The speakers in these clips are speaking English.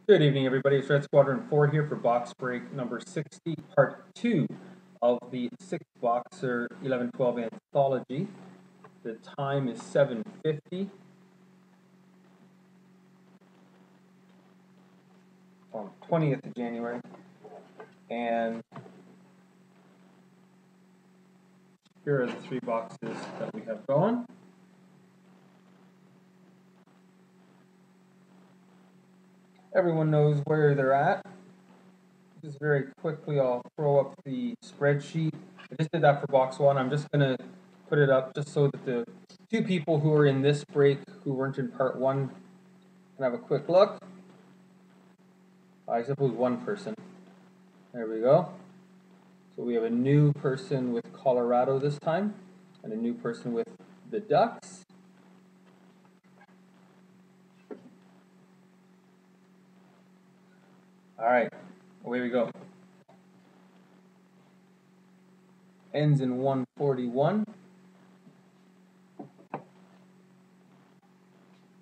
Good evening, everybody. It's Redsquadron4 here for box break number 60, part 2 of the 6-boxer 11-12 anthology. The time is 7:50 on 20th of January. And here are the 3 boxes that we have going. Everyone knows where they're at. Just very quickly, I'll throw up the spreadsheet. I just did that for box 1. I'm just going to put it up just so that the 2 people who are in this break who weren't in part 1 can have a quick look. I suppose 1 person. There we go. So we have a new person with Colorado this time, and a new person with the Ducks. All right, away we go. Ends in 141.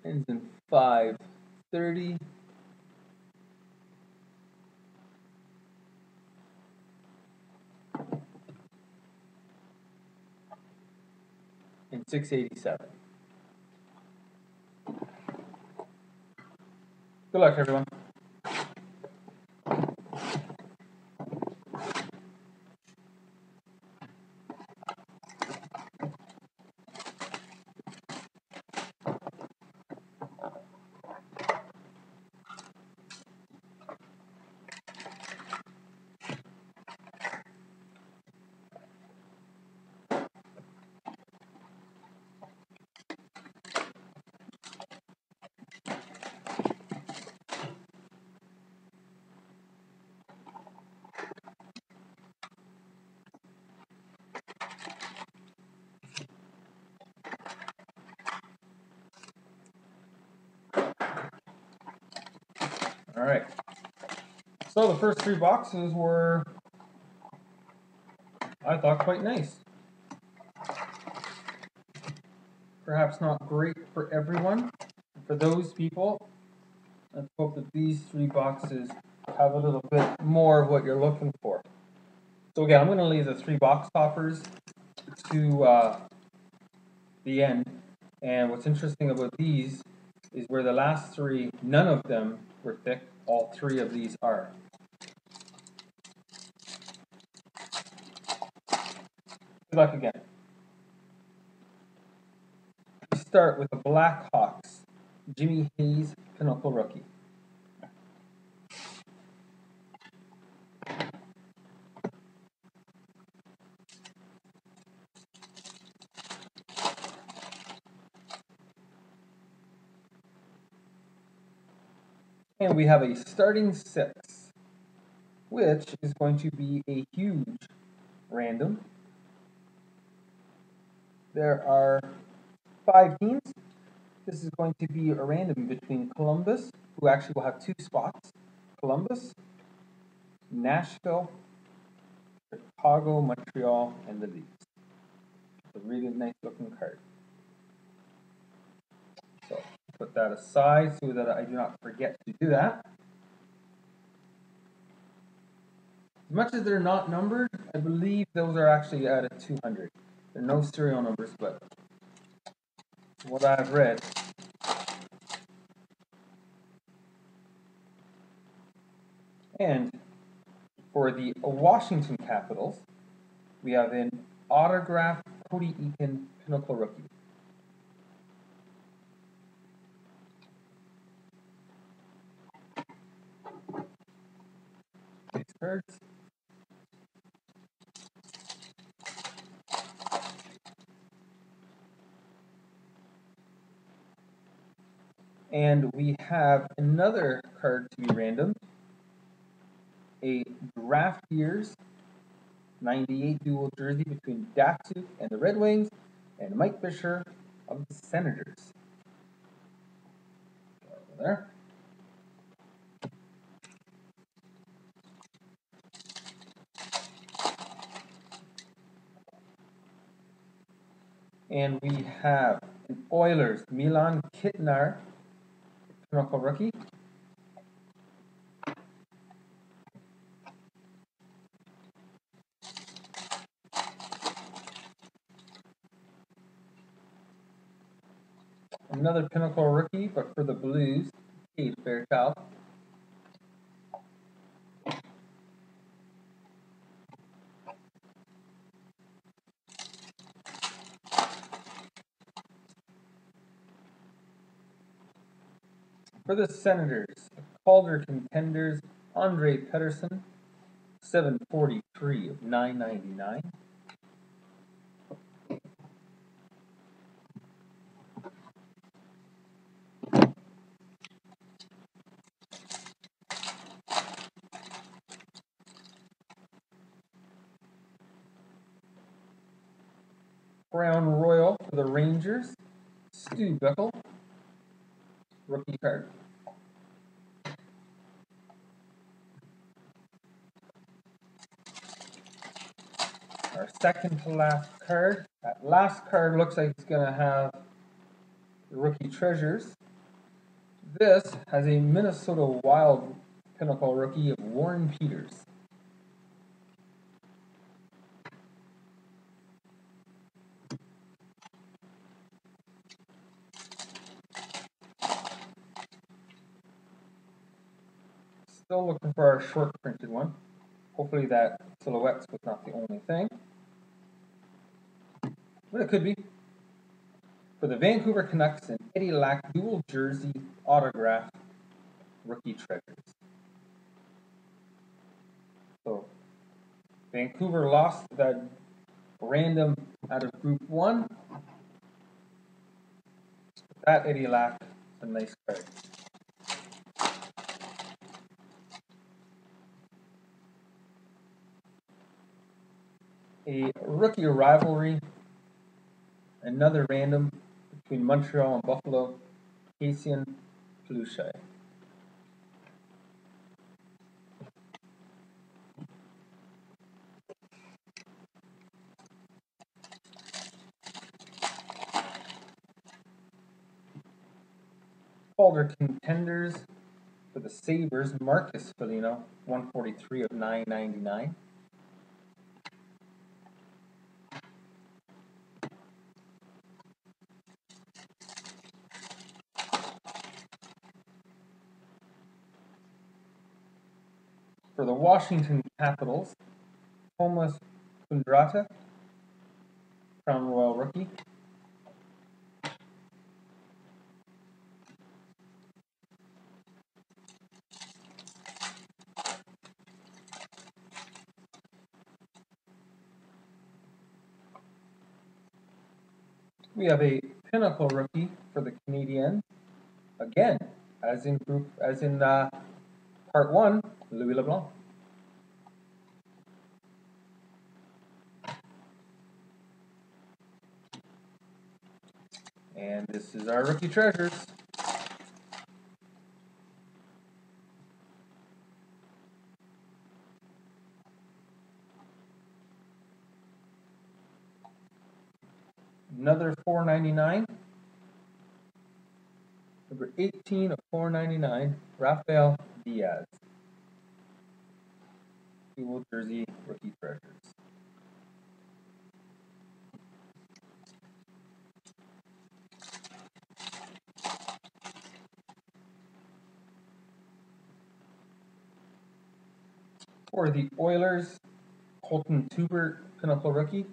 Ends in 530. And 687. Good luck, everyone. All right. So the first 3 boxes were, I thought, quite nice. Perhaps not great for everyone. For those people, let's hope that these 3 boxes have a little bit more of what you're looking for. So again, I'm going to leave the 3 box toppers to the end. And what's interesting about these is where the last 3, none of them were thick. All 3 of these are. Good luck again. We start with the Blackhawks, Jimmy Hayes, Pinnacle Rookie. And we have a starting 6, which is going to be a huge random. There are 5 teams. This is going to be a random between Columbus, who actually will have 2 spots. Columbus, Nashville, Chicago, Montreal, and the Leafs. It's a really nice looking card. So put that aside so that I do not forget to do that. As much as they're not numbered, I believe those are actually out of 200. There are no serial numbers, but from what I've read, and for the Washington Capitals, we have an autographed Cody Eakin Pinnacle Rookie. These cards. And we have another card to be random. A draft years 98 dual jersey between Datsuk and the Red Wings and Mike Fisher of the Senators. Over there. And we have an Oilers Milan Kitnar Pinnacle Rookie. Another Pinnacle rookie, but for the Blues, Cade Fairchild. For the Senators, Calder contenders, Andre Pedersen, 743 of 999. Brown Royal for the Rangers, Stu Beckel, rookie card. Our second to last card. That last card looks like it's going to have the rookie treasures. This has a Minnesota Wild Pinnacle rookie of Warren Peters. Still looking for our short printed one. Hopefully that silhouette was not the only thing. But it could be. For the Vancouver Canucks, an Eddie Lack dual jersey autograph rookie treasures. So Vancouver lost that random out of Group 1. That Eddie Lack is a nice card. A rookie rivalry, another random between Montreal and Buffalo, Cassian Peluche. Calder contenders for the Sabres, Marcus Foligno, 143 of 999. For the Washington Capitals, Thomas Kundrata, Crown Royal rookie. We have a Pinnacle rookie for the Canadiens. Again, as in part 1, Louis LeBlanc. And this is our rookie treasures. Another $4.99. Number 18 of $4.99, Rafael Diaz. Dual jersey rookie treasures. For the Oilers, Colton Tuber, Pinnacle rookie.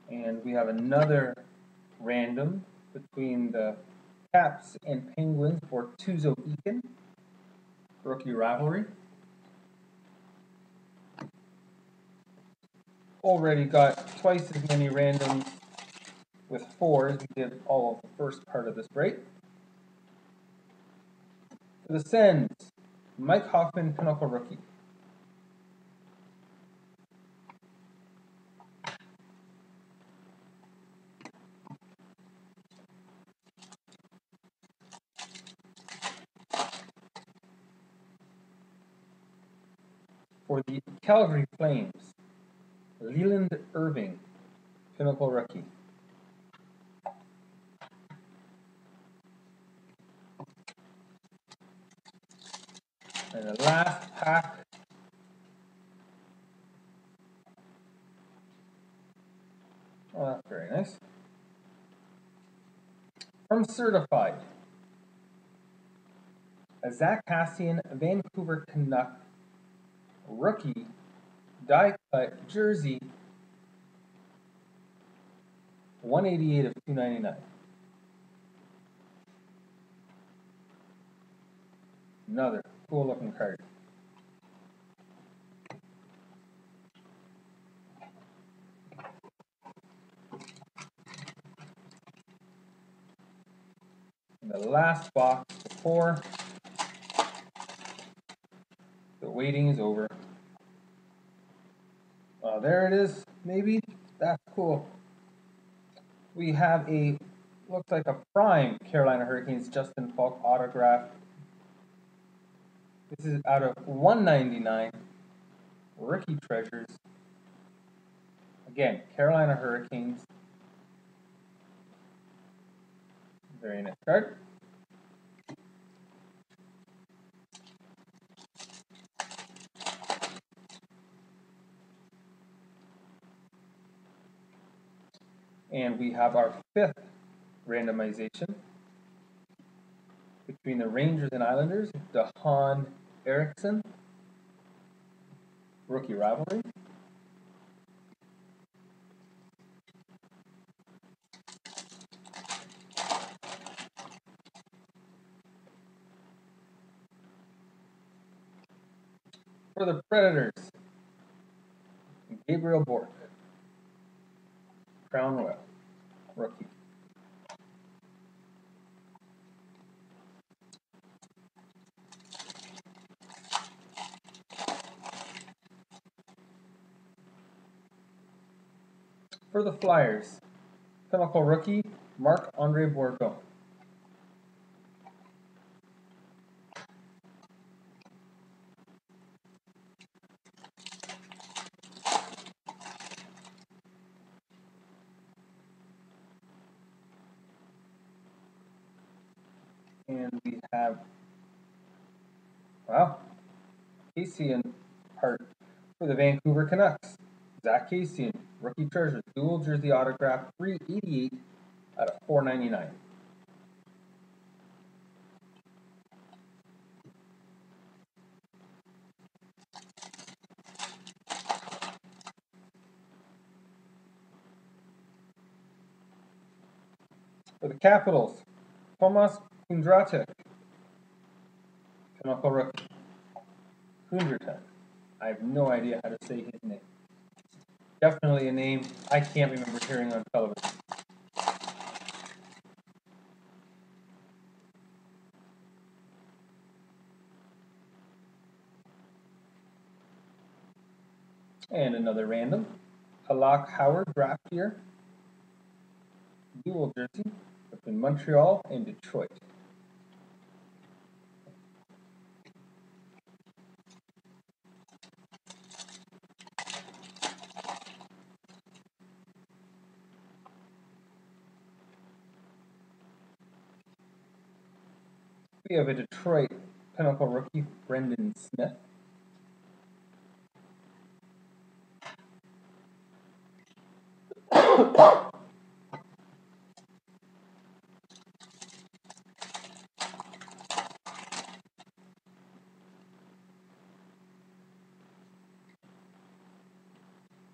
And we have another random between the Caps and Penguins for Tuzo Eakin, rookie rivalry. Already got twice as many randoms with 4 as we did all of the first part of this break. For the Sens, Mike Hoffman, Pinnacle rookie. For the Calgary Flames, Leland Irving, Pinnacle rookie. And the last pack. Oh, that's very nice. From Certified, a Zach Cassian Vancouver Canuck rookie die cut jersey, 188 of 299. Another cool looking card. And the last box before the waiting is over. There it is, maybe. That's cool. We have looks like a prime Carolina Hurricanes Justin Falk autograph. This is out of 199. Rookie Treasures. Again, Carolina Hurricanes. Very nice card. And we have our fifth randomization between the Rangers and Islanders. DeHaan Eriksson, rookie rivalry. For the Predators, Gabriel Bork, Crown Royal, rookie. For the Flyers, Pinnacle rookie, Marc-Andre Bourgault. And we have, wow, Cassian part for the Vancouver Canucks. Zach Cassian, rookie treasure, dual jersey autograph, 388 out of 499. For the Capitals, Tomas Kundratek, Pinnacle rookie. Kundratek. I have no idea how to say his name. Definitely a name I can't remember hearing on television. And another random. Halak Howard draft year. Dual jersey between Montreal and Detroit. We have a Detroit Pinnacle rookie, Brendan Smith.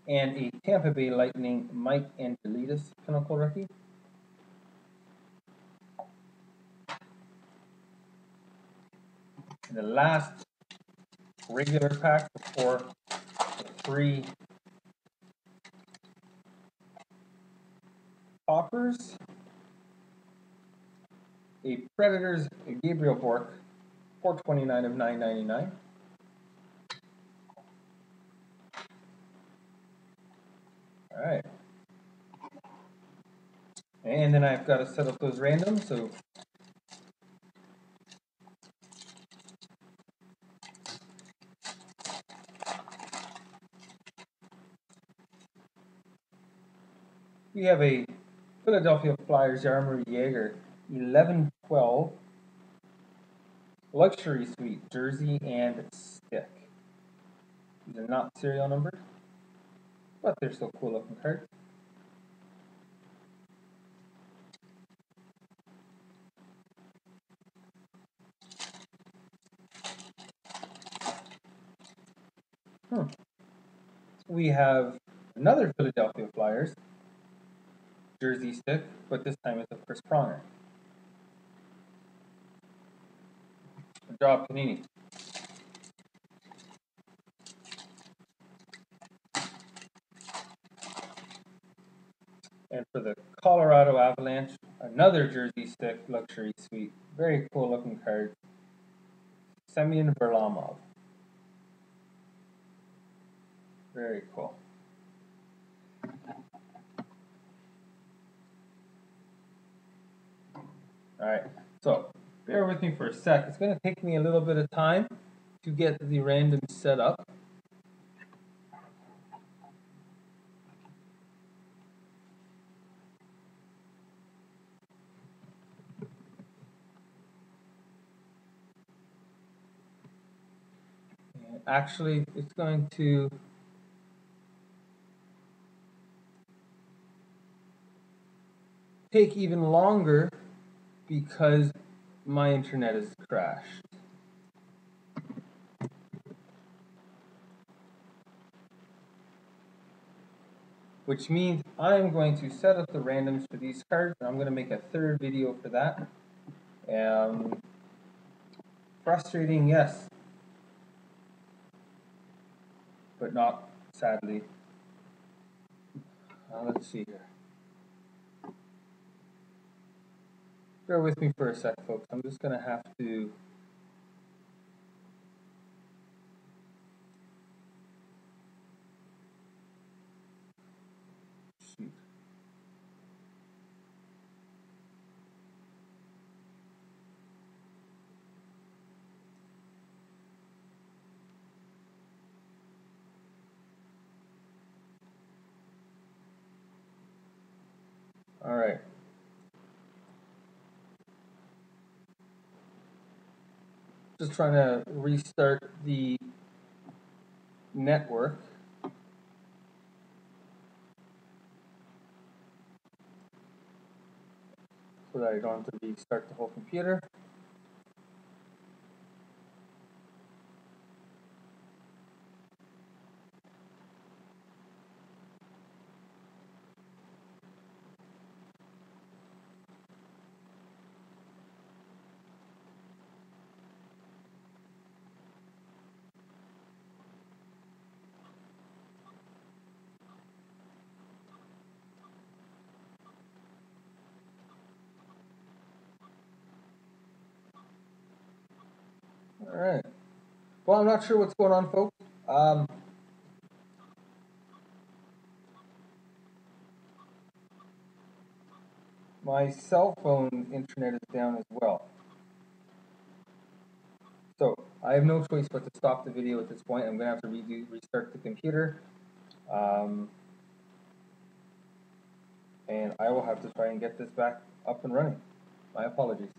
And a Tampa Bay Lightning, Mike Antelides Pinnacle rookie. And the last regular pack before the three toppers. A Predators, Gabriel Bork, 429 of 999. All right. And then I've got to set up those randoms. So we have a Philadelphia Flyers Jaromir Jagr, 11/12 Luxury Suite, jersey and stick. These are not serial numbered, but they're still cool looking cards. We have another Philadelphia Flyers jersey stick, but this time it's of Chris Pronger. Good job, Panini. And for the Colorado Avalanche, another jersey stick luxury suite. Very cool looking card. Semyon Varlamov. Very cool. Alright, so bear with me for a sec. It's going to take me a little bit of time to get the random set up. And actually, it's going to take even longer because my internet has crashed. Which means I'm going to set up the randoms for these cards, and I'm going to make a third video for that. Frustrating, yes, but not, sadly. Let's see here. Bear with me for a sec, folks. I'm just going to have to shoot. All right. Just trying to restart the network. So that I don't have to restart the whole computer. All right. Well, I'm not sure what's going on, folks. My cell phone internet is down as well. So I have no choice but to stop the video at this point. I'm going to have to restart the computer. And I will have to try and get this back up and running. My apologies.